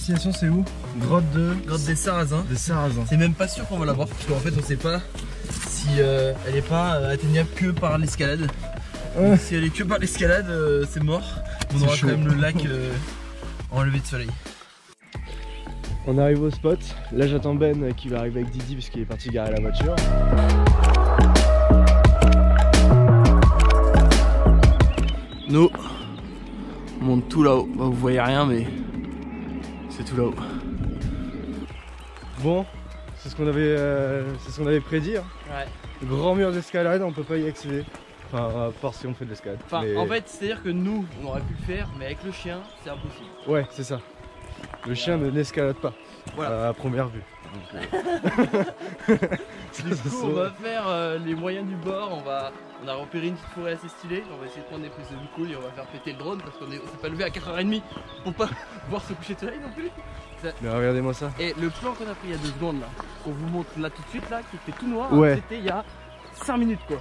destination c'est où? Grotte des Sarrasins. Des Sarrasins. C'est même pas sûr qu'on va la voir parce qu'en fait on sait pas si elle est pas atteignable que par l'escalade. Si elle est que par l'escalade, c'est mort. On aura chaud. quand même le lac en lever de soleil. On arrive au spot. Là j'attends Ben qui va arriver avec Didi parce qu'il est parti garer la voiture. Nous, on monte tout là-haut. Bah, vous voyez rien mais c'est tout là-haut. Bon, c'est ce qu'on avait prédit. Hein. Ouais. Le grand mur d'escalade, on peut pas y accéder. Enfin, à part si on fait de l'escalade. Enfin, mais... en fait, c'est-à-dire que nous, on aurait pu le faire, mais avec le chien, c'est impossible. Ouais, c'est ça. Le chien n'escalade pas, voilà. À première vue. Du coup, on va faire les moyens du bord. On a repéré une petite forêt assez stylée. On va essayer de prendre des prises de cool et on va faire péter le drone parce qu'on s'est pas levé à 4h30 pour pas voir ce coucher de soleil non plus. Ça... Mais regardez-moi ça. Et le plan qu'on a pris il y a 2 secondes là, qu'on vous montre là tout de suite là, qui était tout noir, ouais. C'était il y a 5 minutes quoi.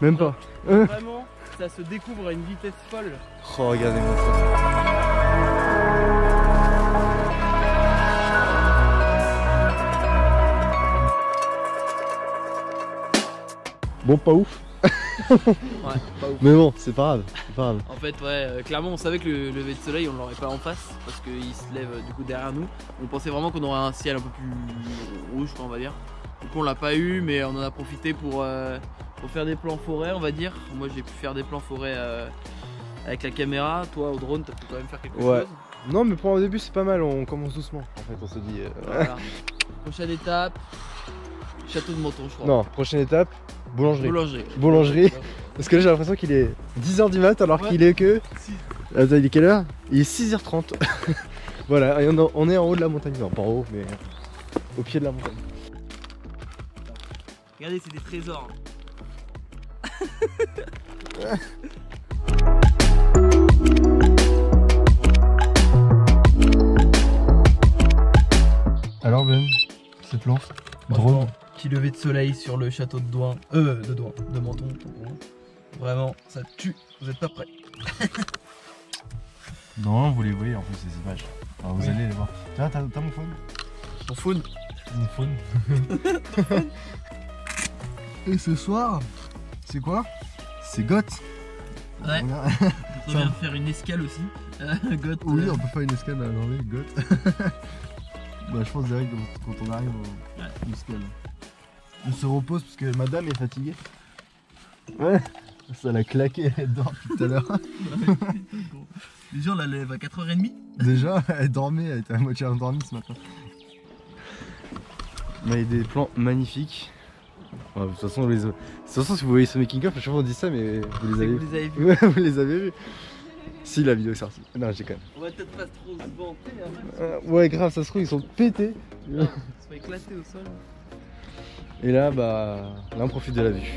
Même pas. Vraiment, ça se découvre à une vitesse folle. Oh, regardez-moi ça. Bon, pas ouf. Ouais, pas ouf. Mais bon, c'est pas grave. En fait, ouais, clairement, on savait que le lever de soleil, on l'aurait pas en face parce qu'il se lève du coup derrière nous. On pensait vraiment qu'on aurait un ciel un peu plus rouge, quoi, on va dire. Du coup, on l'a pas eu, mais on en a profité pour faire des plans forêt, on va dire. Moi, j'ai pu faire des plans forêt avec la caméra. Toi, au drone, t'as pu quand même faire quelque chose. Non, mais pour un début, c'est pas mal. On commence doucement. En fait, on se dit. Voilà. Prochaine étape, château de Menton, je crois. Non, prochaine étape. Boulangerie. Parce que là j'ai l'impression qu'il est 10h du mat alors qu'il est que... Attends, il est quelle heure? Il est 6h30. Voilà, et on est en haut de la montagne. Non, pas en haut, mais au pied de la montagne. Regardez, c'est des trésors. Alors Ben, c'est plan drone. Petit lever de soleil sur le château de Menton. Vraiment, ça tue. Vous êtes pas prêts. Non, vous les voyez en plus ces images. Alors, vous allez les voir. Tiens, t'as mon phone? Ton phone? Mon phone. Et ce soir, c'est quoi? C'est Goth. Ouais. On vient de faire une escale aussi. Goth. Oui, on peut faire une escale à l'enlever, Goth. Bah, je pense direct quand on arrive au escale. On se repose parce que madame est fatiguée. Ouais, ça l'a claqué, elle dort tout à l'heure. Les gens la lèvent à 4h30. Déjà, elle dormait, elle était à moitié endormie ce matin. On a des plans magnifiques. Ouais, de toute façon, si vous voyez ce making of, je sais pas on dit ça, mais vous les avez vus. Ouais, vous les avez vus. Si la vidéo est sortie. Non, j'ai quand même. On va peut-être pas trop se vanter. Hein, ouais, grave, ça se trouve, ils sont pétés. Ils sont éclatés au sol. Et là, bah, là on profite de la vue.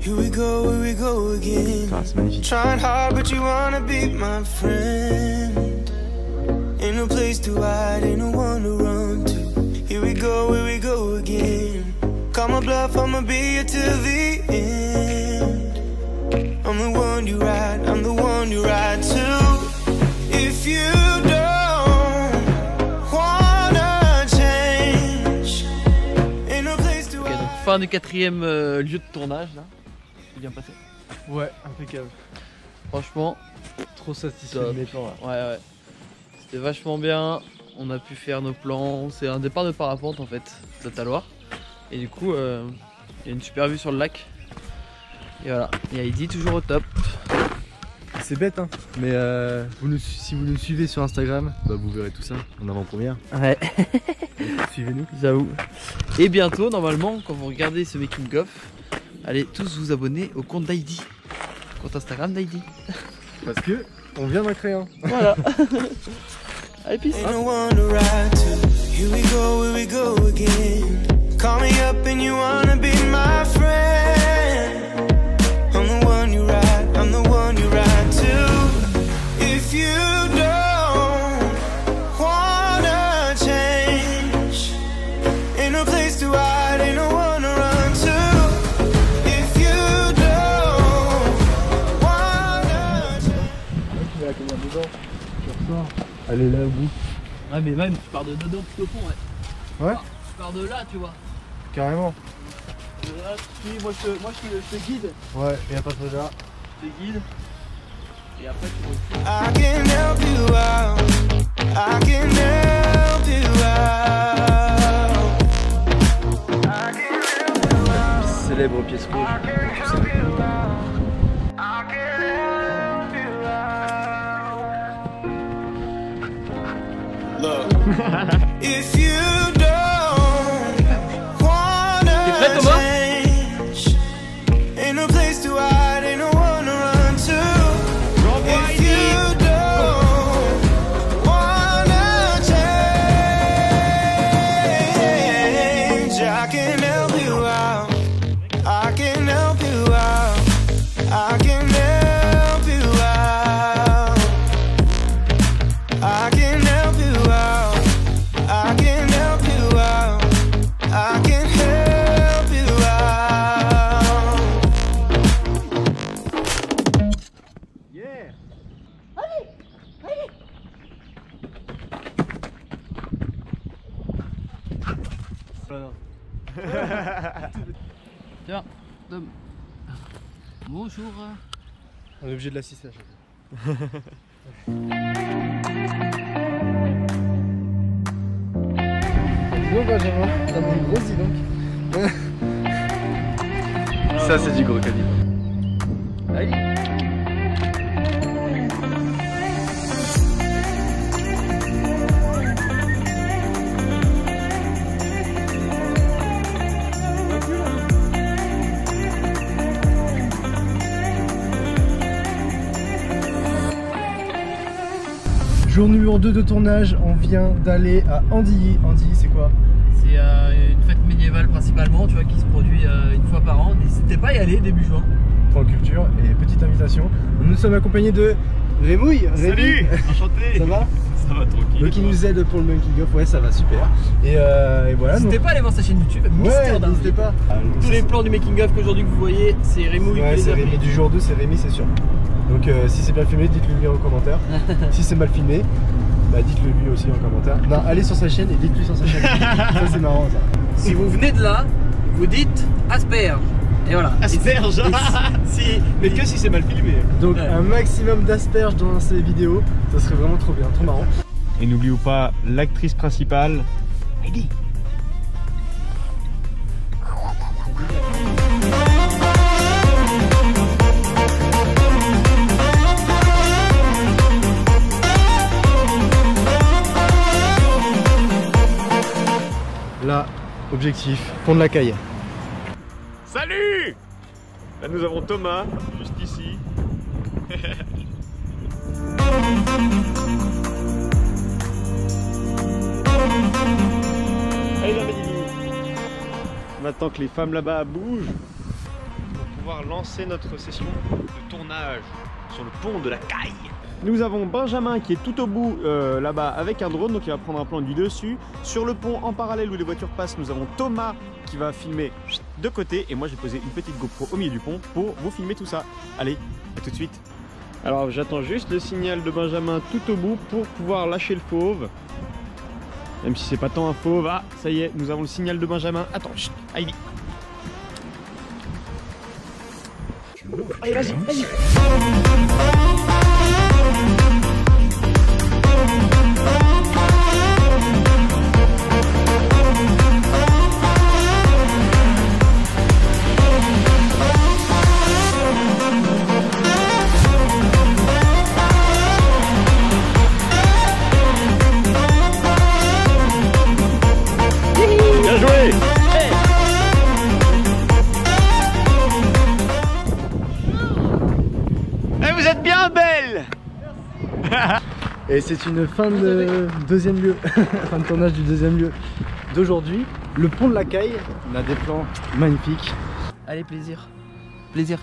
Here we go again. Ah, c'est magnifique. Trying hard, but you wanna be my friend. Ain't no place to hide, ain't no one to run to. Here we go again. Call my bluff, I'ma be here till the end. I'm the one you ride to. If you don't wanna change, ain't no place to hide. Ok, donc fin du 4e lieu de tournage là. C'est bien passé. Ouais, impeccable. Franchement, Trop satisfait top. de mes plans là. Ouais. C'était vachement bien. On a pu faire nos plans. C'est un départ de parapente en fait, de Taloir. Et du coup, il y a une super vue sur le lac. Et voilà. Et Heidi toujours au top. C'est bête hein, mais si vous nous suivez sur Instagram, bah, vous verrez tout ça en avant-première. Ouais. Suivez-nous. J'avoue. Et bientôt, normalement, quand vous regardez ce making of, allez tous vous abonner au compte d'Heidi. Compte Instagram d'Heidi. Parce que on vient d'en créer un. Voilà. Allez, peace. Ain't no one to ride to. Here we go again. Call me up and you wanna be my friend. I'm the one you ride to. If you don't wanna change, ain't no place to hide, ain't no one to run to. If you don't wanna change. Tu mets la caméra dedans, tu ressors. Elle est là au bout. Ouais, mais même, tu pars de dedans tout au fond, ouais. Ouais. Tu pars de là, tu vois. Carrément. Là, moi je te guide. Ouais, et à partir de là. Je te guide. Et après, tu vois. I can help you out. I can help you out. I can help you out. Célèbre pièce rouge. I can help you out. I can help you out. Look, if you don't wanna change, ain't no place to hide, ain't no one to run to. If you don't wanna change, I can help you out. I can help you out. I can help you out. I can help you out. I can help you out. I can help you out. Yeah. Tiens, Tom. Bonjour. On est obligé de l'assister à chaque fois. Dis donc Benjamin, t'as mis une grosse dis donc. Ça c'est du gros calibre. Allez. Jour numéro 2 de tournage, on vient d'aller à Andilly. Andilly c'est quoi? C'est une fête médiévale principalement, tu vois, qui se produit une fois par an. N'hésitez pas à y aller début juin. Point culture et petite invitation. Nous sommes accompagnés de Rémouille. Salut, enchanté. Ça va? Ça va tranquille. Donc il nous aide pour le making of, ouais ça va super. Et voilà. N'hésitez pas à aller voir sa chaîne YouTube, Mister Ouais, n'hésitez pas. Tous les plans du making of qu'aujourd'hui que vous voyez, c'est Rémouille Ouais, qui les c'est a Rémi fait. du jour 2, c'est Rémi, c'est sûr. Donc si c'est bien filmé, dites-le lui en commentaire. Si c'est mal filmé, bah dites-le lui aussi en commentaire. Non, allez sur sa chaîne et dites-lui sur sa chaîne. Ça c'est marrant ça. Si vous venez de là, vous dites asperge. Et voilà. Asperge. Si, mais que si c'est mal filmé. Donc Ouais. un maximum d'asperges dans ces vidéos, ça serait vraiment trop bien, trop marrant. Et n'oubliez pas l'actrice principale, Heidi. Là, objectif, pont de la Caille. Salut. Là nous avons Thomas, juste ici. Allez la Médini. Maintenant que les femmes là-bas bougent, pour pouvoir lancer notre session de tournage sur le pont de la Caille. Nous avons Benjamin qui est tout au bout là-bas avec un drone, donc il va prendre un plan du dessus. Sur le pont en parallèle où les voitures passent, nous avons Thomas qui va filmer de côté. Et moi j'ai posé une petite GoPro au milieu du pont pour vous filmer tout ça. Allez, à tout de suite. Alors j'attends juste le signal de Benjamin tout au bout pour pouvoir lâcher le fauve. Même si c'est pas tant un fauve. Ah, ça y est, nous avons le signal de Benjamin. Attends, chut, Heidi. Allez, vas-y, vas-y. Bien joué. Eh, vous êtes bien belle. Et c'est une fin de deuxième lieu, fin de tournage du deuxième lieu d'aujourd'hui. Le pont de la Caille, on a des plans magnifiques. Allez, plaisir. Plaisir.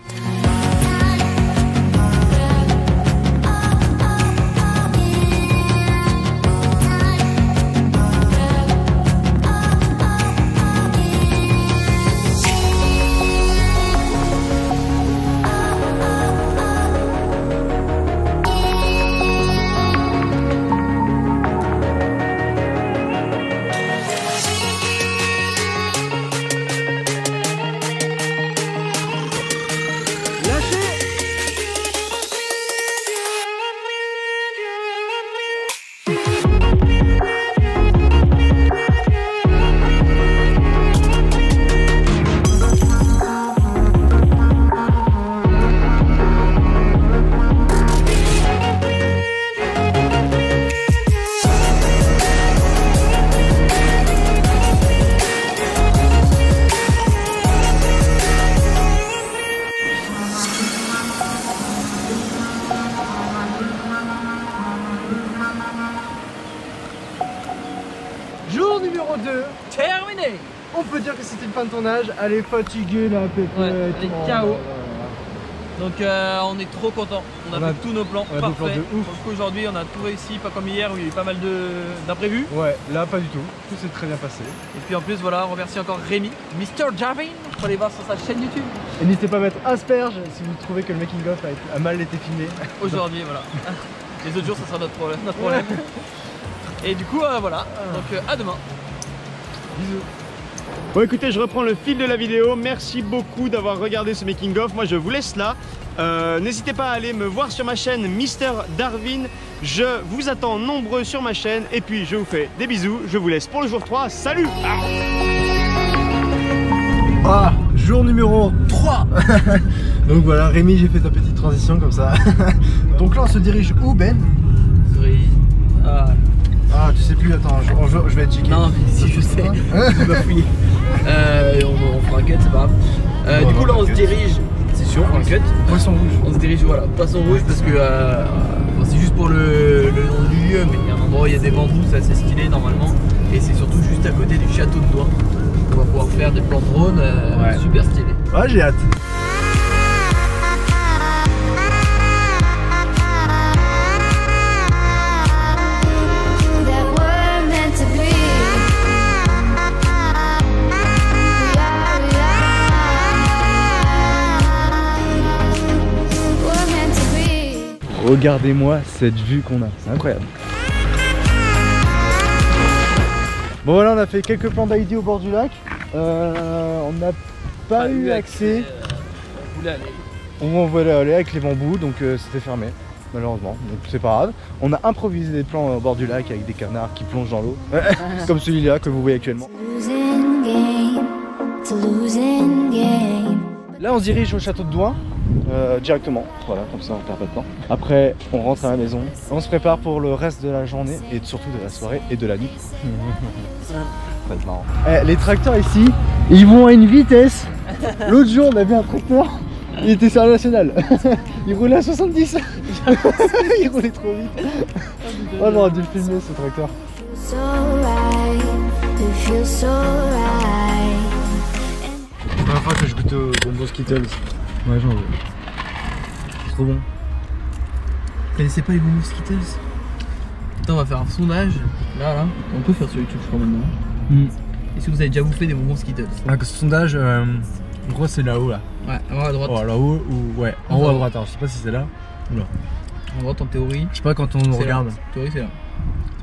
2. Terminé. On peut dire que c'était une fin de tournage. Elle est fatiguée la pépette. Ouais, elle est KO. Donc on est trop content. On a fait tous nos plans parfaits. Pour le coup aujourd'hui on a tout réussi, pas comme hier où il y a eu pas mal d'imprévus. Ouais, là pas du tout. Tout s'est très bien passé. Et puis en plus voilà, on remercie encore Rémi, Mr. Javin. Faut aller voir sur sa chaîne YouTube. Et n'hésitez pas à mettre asperge si vous trouvez que le making of a mal été filmé. Aujourd'hui voilà. Les autres jours ça sera notre problème. Et du coup voilà, donc à demain. Bisous. Bon écoutez, je reprends le fil de la vidéo. Merci beaucoup d'avoir regardé ce making of. Moi je vous laisse là. N'hésitez pas à aller me voir sur ma chaîne Mr. Darwin. Je vous attends nombreux sur ma chaîne. Et puis je vous fais des bisous. Je vous laisse pour le jour 3. Salut. Jour numéro 3. Donc voilà, Rémi, j'ai fait ta petite transition comme ça. Donc là on se dirige où, Ben? Tu sais plus, attends, je vais checker. Non mais si je sais, on va fouiller. On fera un cut, c'est pas grave. Du coup là on se dirige, c'est sûr, on fera un cut. Poisson rouge. On se dirige, voilà, Poisson Rouge parce que c'est juste pour le nom du lieu, mais il y a un endroit où il y a des bambous, c'est assez stylé normalement. Et c'est surtout juste à côté du château de Douin. On va pouvoir faire des plans drone super stylés. Ouais, j'ai hâte. Regardez-moi cette vue qu'on a, c'est incroyable. Bon voilà, on a fait quelques plans d'ID au bord du lac. On n'a pas eu accès. On voulait aller avec les bambous, donc c'était fermé malheureusement. Donc c'est pas grave. On a improvisé des plans au bord du lac avec des canards qui plongent dans l'eau, comme celui-là que vous voyez actuellement. Là on se dirige au château de Douin. Directement, voilà, comme ça on perd pas de temps. Après on rentre à la maison, on se prépare pour le reste de la journée et surtout de la soirée et de la nuit. Ça va être marrant. Les tracteurs ici, ils vont à une vitesse. L'autre jour on a vu un tracteur, il était sur la nationale. Il roulait à 70. Il roulait trop vite. Oh j'aurais dû filmer ce tracteur. C'est la première fois que je goûte aux bonbons Skittles. Ouais, j'en veux. C'est trop bon. Vous connaissez pas les bonbons Skittles? Attends, on va faire un sondage. Là. On peut faire sur YouTube, je crois, maintenant. Est-ce que vous avez déjà bouffé des bonbons Skittles? Ce sondage, en gros, c'est là-haut, là. Ouais, en haut à droite. Oh, là-haut ou. Ouais, en haut à droite. Alors, je sais pas si c'est là ou là. En droite, en théorie. Je sais pas quand on nous regarde. En théorie, c'est là.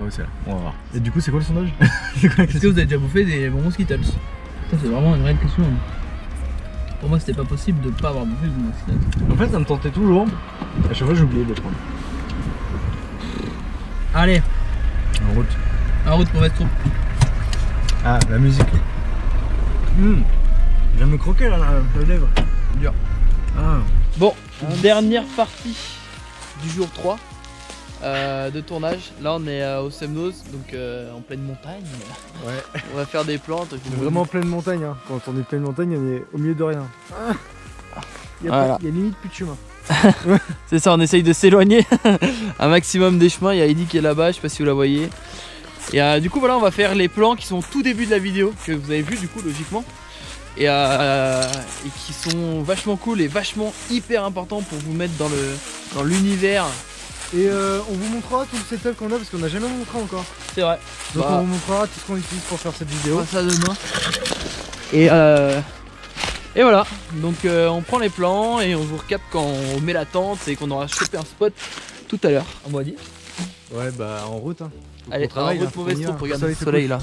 C'est là. On va voir. Et du coup, c'est quoi le sondage? Est-ce que vous avez déjà bouffé des bonbons Skittles? C'est vraiment une vraie question. Pour moi, c'était pas possible de pas avoir bouffé de bonbons Skittles. En fait, ça me tentait toujours. À chaque fois, j'ai oublié de les prendre. Allez, En route. en route pour Vestrop. Ah, la musique. Je viens de me croquer là, la lèvre. Dur. Bon, dernière partie du jour 3 de tournage. Là, on est au Semnoz, donc en pleine montagne. Ouais. On va faire des plantes. On est vraiment en pleine montagne. Hein. Quand on est pleine montagne, on est au milieu de rien. Il y a limite plus de chemin. C'est ça, on essaye de s'éloigner un maximum des chemins. Il y a Heidi qui est là-bas, je sais pas si vous la voyez. Et du coup voilà, on va faire les plans qui sont au tout début de la vidéo, que vous avez vu du coup logiquement. Et qui sont vachement cool et vachement hyper importants pour vous mettre dans l'univers. Et on vous montrera tout le setup qu'on a parce qu'on n'a jamais montré encore. C'est vrai. Donc on vous montrera tout ce qu'on utilise pour faire cette vidéo. On fera ça demain. Et voilà, donc on prend les plans et on vous recapte quand on met la tente et qu'on aura chopé un spot tout à l'heure, on va dire. Ouais bah en route hein. Allez, en route pour Vestrop, regardez le soleil là.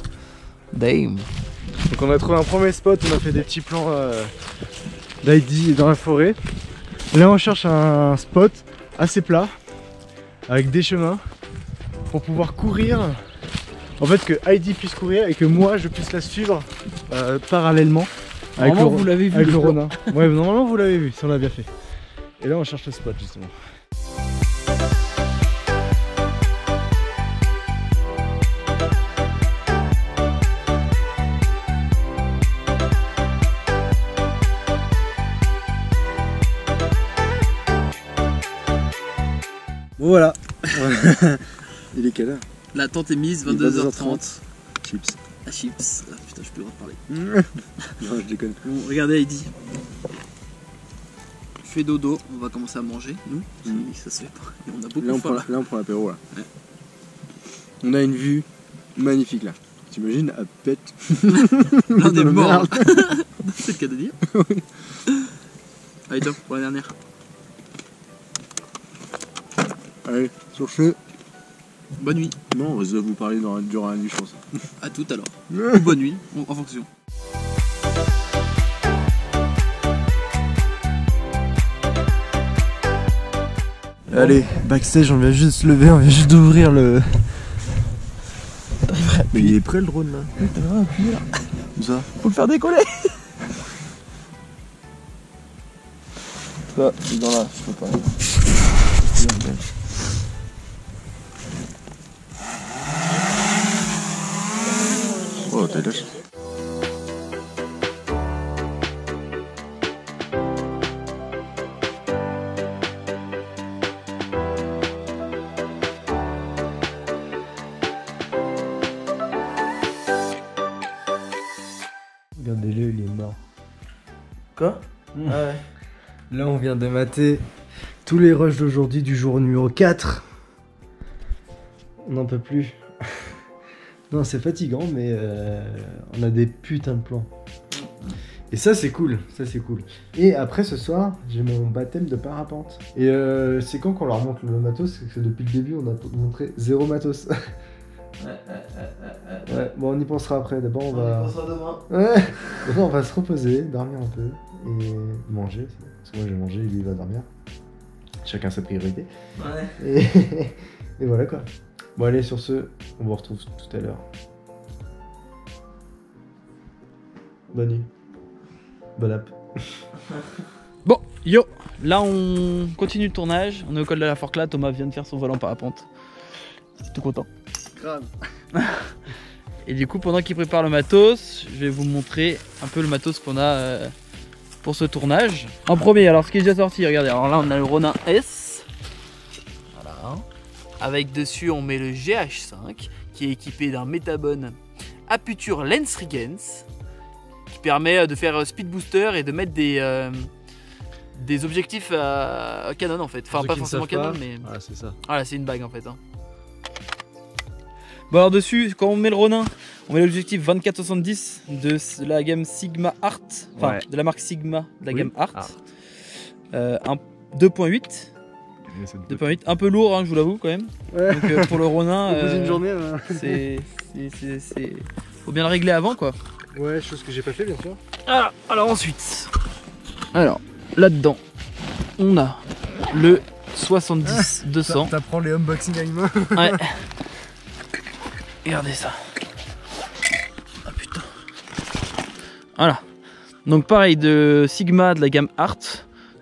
Damn. Donc on a trouvé un premier spot, on a fait des petits plans d'Heidi dans la forêt. Là on cherche un spot assez plat, avec des chemins, pour pouvoir courir. En fait que Heidi puisse courir et que moi je puisse la suivre parallèlement. Normalement vous l'avez vu avec le Ronin. Ouais normalement vous l'avez vu si on l'a bien fait. Et là on cherche le spot justement. Bon voilà. Il est quelle heure? La tente est mise, 22h30. Chips. à chips. Ah putain, je peux pas parler. Non, je déconne. Bon, regardez Heidi. Je fais dodo, on va commencer à manger, nous. Si ça se fait pas. Et on a beaucoup Là, faim. on prend l'apéro là. Ouais. On a une vue magnifique là. T'imagines, à pète. Là, on est mort. Merde. C'est le cas de dire. Allez, top, pour la dernière. Allez, sur ce. Bonne nuit. Non, on va vous parler durant la nuit, je pense. À tout alors. Ou bonne nuit, en fonction. Allez, backstage, on vient juste se lever, on vient juste d'ouvrir le. Mais il est prêt le drone là. Oui, t'as vraiment appuyé là. Comme ça. Faut le faire décoller. Ça, c'est dans là, je peux pas. Oh, t'as lâché. Regardez-le, il est mort. Quoi? Ah ouais. Là, on vient de mater tous les rushs d'aujourd'hui du jour numéro 4. On n'en peut plus. Non, c'est fatigant, mais on a des putains de plans. Et ça, c'est cool. Ça, c'est cool. Et après, ce soir, j'ai mon baptême de parapente. Et c'est quand qu'on leur montre le matos, c'est que depuis le début, on a montré 0 matos. Ouais, bon, on y pensera après. D'abord, on va. On y pensera demain. Ouais. D'abord, on va se reposer, dormir un peu et manger aussi. Parce que moi, j'ai mangé, lui, il va dormir. Chacun sa priorité. Ouais. Et voilà quoi. Bon, allez, sur ce, on vous retrouve tout à l'heure. Bonne nuit. Bonne app. Bon, yo, là on continue le tournage. On est au col de la Forclaz. Thomas vient de faire son vol en parapente. C'est tout content. Grave. Et du coup, pendant qu'il prépare le matos, je vais vous montrer un peu le matos qu'on a pour ce tournage. En premier, alors ce qui est déjà sorti, regardez. Alors là, on a le Ronin S. Voilà. Avec dessus, on met le GH5 qui est équipé d'un Metabone Aputure Lens Rigens qui permet de faire speed booster et de mettre des objectifs à Canon en fait. Enfin, pas forcément Canon, mais Ah, c'est ça. voilà, c'est une bague en fait. Hein. Bon, alors dessus, quand on met le Ronin, on met l'objectif 24-70 de la gamme Sigma Art, enfin Ouais. de la marque Sigma de la Oui. gamme Art. Art. Un 2.8. 2.8, un peu lourd, hein, je vous l'avoue quand même. Ouais. Donc pour le Ronin, Poser une journée. c'est faut bien le régler avant quoi. Ouais, chose que j'ai pas fait, bien sûr. Alors ensuite, alors là-dedans, on a le 70-200. T'apprends les unboxings avec moi. Ouais. Regardez ça. Ah putain. Voilà. Donc pareil de Sigma de la gamme Art.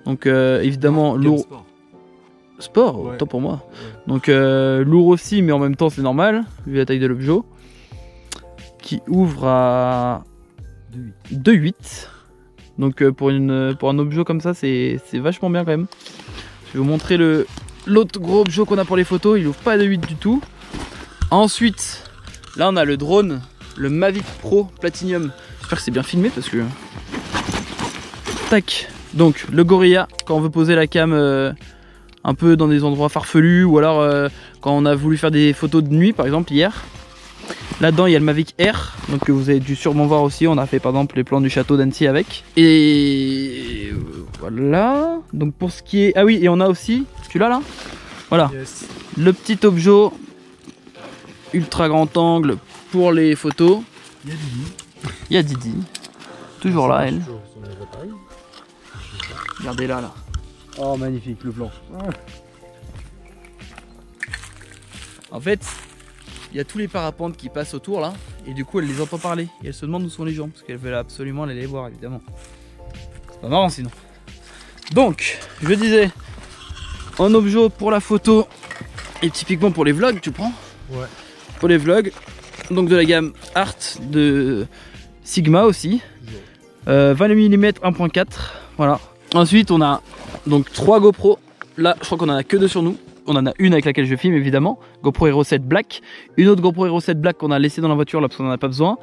Donc évidemment lourd. Sport, Ouais. autant pour moi. Donc lourd aussi, mais en même temps c'est normal, vu la taille de l'objet. Qui ouvre à 2,8. Donc pour un objet comme ça, c'est vachement bien quand même. Je vais vous montrer l'autre gros objet qu'on a pour les photos. Il ouvre pas à 2,8 du tout. Ensuite, là on a le drone, le Mavic Pro Platinum. J'espère que c'est bien filmé parce que... Tac. Donc le Gorilla, quand on veut poser la cam un peu dans des endroits farfelus, ou alors quand on a voulu faire des photos de nuit par exemple hier. Là-dedans il y a le Mavic Air, donc que vous avez dû sûrement voir aussi. On a fait par exemple les plans du château d'Annecy avec. Et voilà. Donc pour ce qui est... Ah oui, et on a aussi... Tu l'as là? Voilà. Yes. Le petit objet ultra grand angle pour les photos. Il y a Didi. Il y a Didi. Toujours là elle. Regardez là. Oh, magnifique le plan. En fait, il y a tous les parapentes qui passent autour là. Et du coup elle les entend parler. Et elle se demande où sont les gens. Parce qu'elle veut absolument aller les voir évidemment. C'est pas marrant sinon. Donc, je disais, un objet pour la photo. Et typiquement pour les vlogs, tu prends? Ouais. Pour les vlogs. Donc de la gamme Art de Sigma aussi. 20 mm 1.4. Voilà. Ensuite on a donc 3 GoPro. Là je crois qu'on en a que 2 sur nous. on en a une avec laquelle je filme évidemment, GoPro Hero 7 Black, une autre GoPro Hero 7 Black qu'on a laissée dans la voiture là parce qu'on en a pas besoin,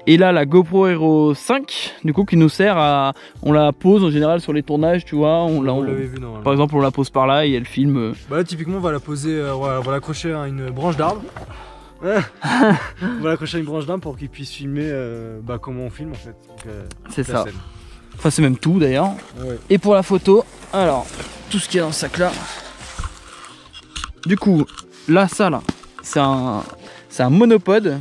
et là la GoPro Hero 5 du coup qui nous sert à, on la pose en général sur les tournages, tu vois, on l'avait vu normalement. Par exemple on la pose par là et elle filme. Bah là typiquement on va la poser, on va l'accrocher à une branche d'arbre. On va l'accrocher à une branche d'arbre pour qu'il puisse filmer comment on filme en fait. C'est ça. Enfin c'est même tout d'ailleurs. Ouais. Et pour la photo, alors tout ce qu'il y a dans ce sac là. Du coup là ça là, c'est un monopode,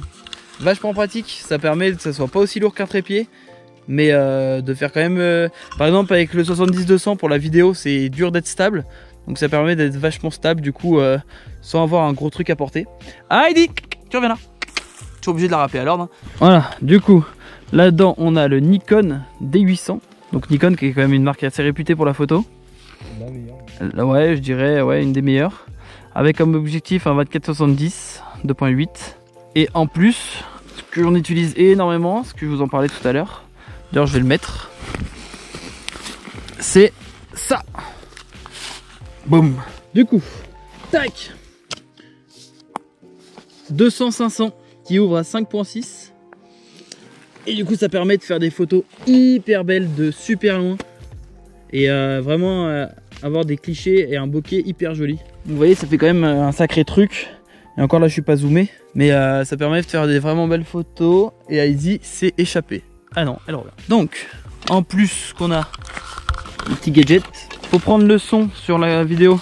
vachement pratique. Ça permet que ça soit pas aussi lourd qu'un trépied, mais de faire quand même. Par exemple avec le 70-200 pour la vidéo c'est dur d'être stable. Donc ça permet d'être vachement stable du coup sans avoir un gros truc à porter. Ah Heidi, tu reviens là. Je suis obligé de la rappeler à l'ordre. Hein. Voilà, du coup là-dedans on a le Nikon D800. Donc Nikon qui est quand même une marque assez réputée pour la photo. La meilleure. Ouais, je dirais ouais, une des meilleures. Avec comme objectif un 24-70 2.8. Et en plus, ce que j'en utilise énormément, ce que je vous en parlais tout à l'heure, d'ailleurs je vais le mettre, c'est ça. Boum. Du coup, tac, 200-500 qui ouvre à 5.6. Et du coup ça permet de faire des photos hyper belles de super loin. Et vraiment avoir des clichés et un bokeh hyper joli. Vous voyez ça fait quand même un sacré truc. Et encore là je suis pas zoomé. Mais ça permet de faire des vraiment belles photos. Et Heidi s'est échappée. Ah non, elle revient. Donc en plus qu'on a le petit gadget. Faut prendre le son sur la vidéo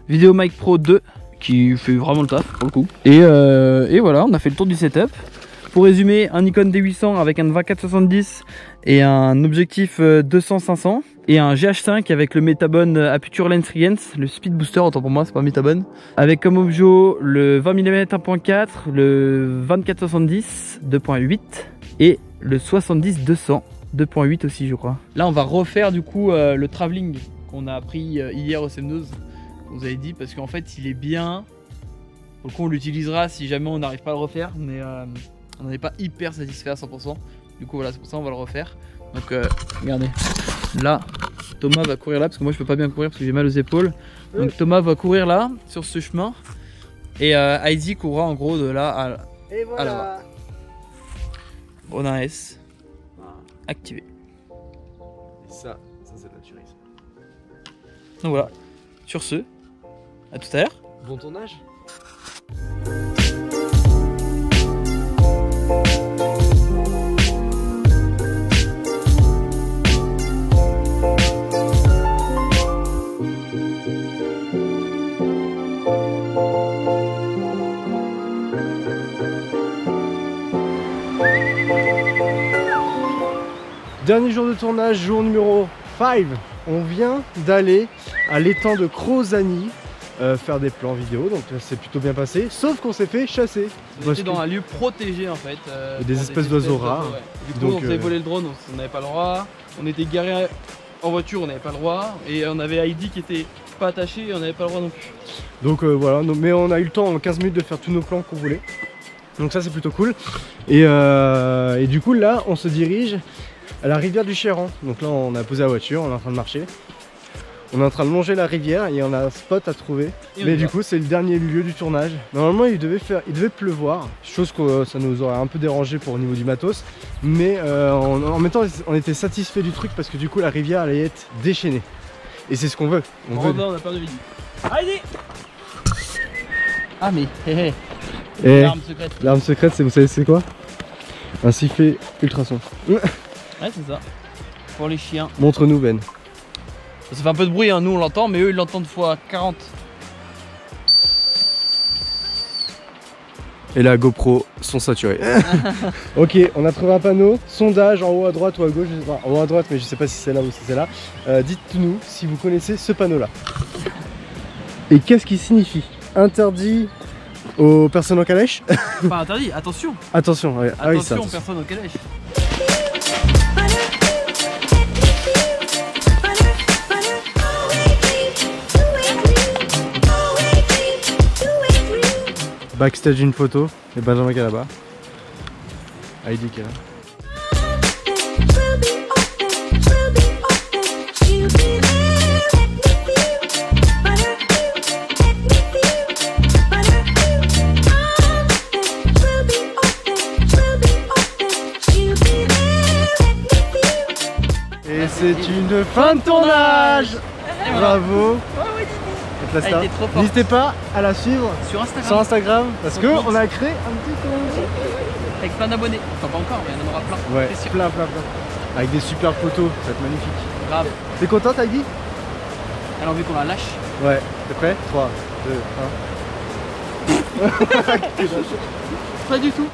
Mic Pro 2 qui fait vraiment le taf pour le coup. Et voilà, on a fait le tour du setup. Pour résumer, un Nikon D800 avec un 24-70 et un objectif 200-500 et un GH5 avec le Metabone Aputure Lens Regens, le Speed Booster, autant pour moi c'est pas Metabone, avec comme objet le 20 mm 1.4, le 24-70 2.8 et le 70-200 2.8 aussi je crois. Là on va refaire du coup le travelling qu'on a appris hier au Semnose, qu'on vous avait dit, parce qu'en fait il est bien. Pour le coup on l'utilisera si jamais on n'arrive pas à le refaire, mais on n'est pas hyper satisfait à 100%. Du coup voilà, c'est pour ça on va le refaire. Donc regardez, là Thomas va courir là parce que moi je peux pas bien courir parce que j'ai mal aux épaules. Donc Thomas va courir là sur ce chemin et Heidi courra en gros de là à là-bas. Ronin S activé. Et ça c'est le naturisme. Donc voilà, sur ce, à tout à l'heure. Bon tournage. Dernier jour de tournage, jour numéro 5. On vient d'aller à l'étang de Crozani faire des plans vidéo, donc c'est plutôt bien passé, sauf qu'on s'est fait chasser. On était dans un lieu protégé en fait. Des espèces d'oiseaux rares. Ouais. Du coup on s'est volé le drone, on n'avait pas le droit. On était garé en voiture, on n'avait pas le droit. Et on avait Heidi qui était pas attachée et on n'avait pas le droit non plus. Donc voilà, mais on a eu le temps en 15 minutes de faire tous nos plans qu'on voulait. Donc ça c'est plutôt cool. Et du coup là on se dirige à la rivière du Chéran. Donc là on a posé la voiture, on est en train de marcher. On est en train de longer la rivière et on a un spot à trouver. Mais du coup c'est le dernier lieu du tournage. Normalement il devait pleuvoir, chose que ça nous aurait un peu dérangé pour au niveau du matos. Mais en même temps on était satisfait du truc parce que du coup la rivière allait être déchaînée. Et c'est ce qu'on veut. On a peur de Heidi. Heidi. Ah mais hé hé. L'arme secrète. L'arme secrète, vous savez c'est quoi? Un sifflet ultrason. Ouais c'est ça. Pour les chiens. Montre-nous Ben. Ça fait un peu de bruit, hein. Nous on l'entend, mais eux ils l'entendent fois 40. Et la GoPro sont saturés. Ok, on a trouvé un panneau, sondage en haut à droite ou à gauche, je sais pas, en haut à droite mais je sais pas si c'est là ou si c'est là. Dites-nous si vous connaissez ce panneau là. Et qu'est-ce qu'il signifie? Interdit aux personnes en calèche? Pas interdit, attention. Attention, ouais. Attention, oui, attention. Personnes en calèche. Backstage une photo, et Benjamin qui est là-bas. Heidi qui est là. C'est une fin de tournage. Et voilà. Bravo. Elle était trop forte. N'hésitez pas à la suivre Sur Instagram. sur Instagram parce Son que compte. on a créé un petit compte. Avec plein d'abonnés. Enfin pas encore, mais il y en aura plein. Ouais, C'est sûr. plein. Avec des super photos, ça va être magnifique. Grave. T'es contente, Heidi? Alors vu qu'on la lâche. Ouais, t'es prêt? 3, 2, 1. Pas du tout.